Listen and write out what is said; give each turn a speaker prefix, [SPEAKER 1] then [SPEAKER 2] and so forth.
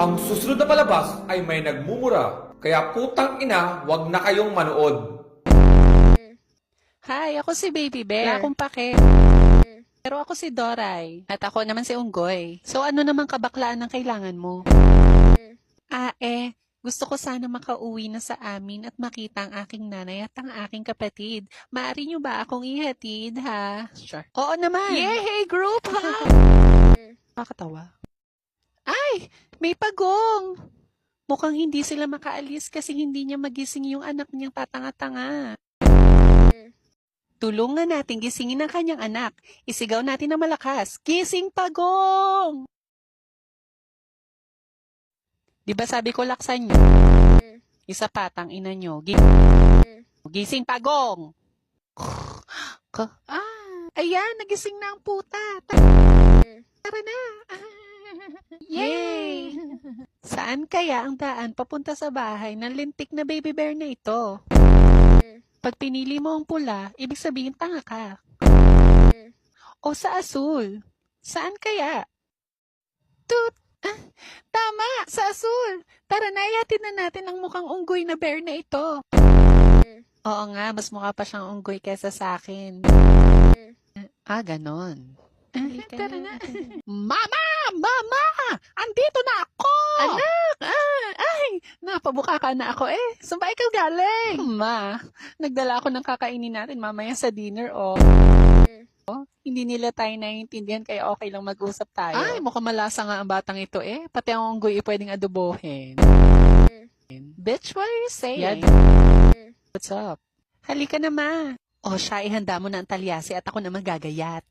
[SPEAKER 1] Ang susunod na palabas ay may nagmumura. Kaya putang ina, wag na kayong manood.
[SPEAKER 2] Hi, ako si Baby Bear. Wala akong pake. Pero ako si Doray. At ako naman si Unggoy. So ano naman kabaklaan ang kailangan mo? Gusto ko sana makauwi na sa amin at makita ang aking nanay at ang aking kapatid. Maaari niyo ba akong ihatid, ha? Sure. Oo naman. Yay, group, ha? Nakakatawa. Ay, may pagong. Mukhang hindi sila makaalis kasi hindi niya magising yung anak niyang tatanga-tanga. Tulungan natin gisingin ang kanyang anak. Isigaw natin na malakas. Gising, pagong! Di ba sabi ko laksan niyo? Isa pa, ina niyo. Gising, pagong! Ayan, nagising na ang puta. Tara na. Yay! Saan kaya ang daan papunta sa bahay ng lintik na baby bear na ito? Pag pinili mo ang pula, ibig sabihin tanga ka. O sa asul? Saan kaya? Tut! Tama! Sa asul! Tara na, ihatid na natin ang mukhang unggoy na bear na ito. Oo nga, mas mukha pa siyang unggoy kesa sa akin. Ganon. Tara na. Mama! Mama! Andito na ako! Anak! Napabuka ka na ako eh. Saan ba ikaw galing? Ma, nagdala ako ng kakainin natin mamaya sa dinner, oh. Hindi nila tayo naiintindihan kaya okay lang mag-usap tayo. Ay, mukhang malasa nga ang batang ito eh. Pati ang unggoy pwedeng adobohin. Bitch, what are you saying? What's up? Halika na, ma. O siya, ihanda mo na ang talyasi at ako na magagayat.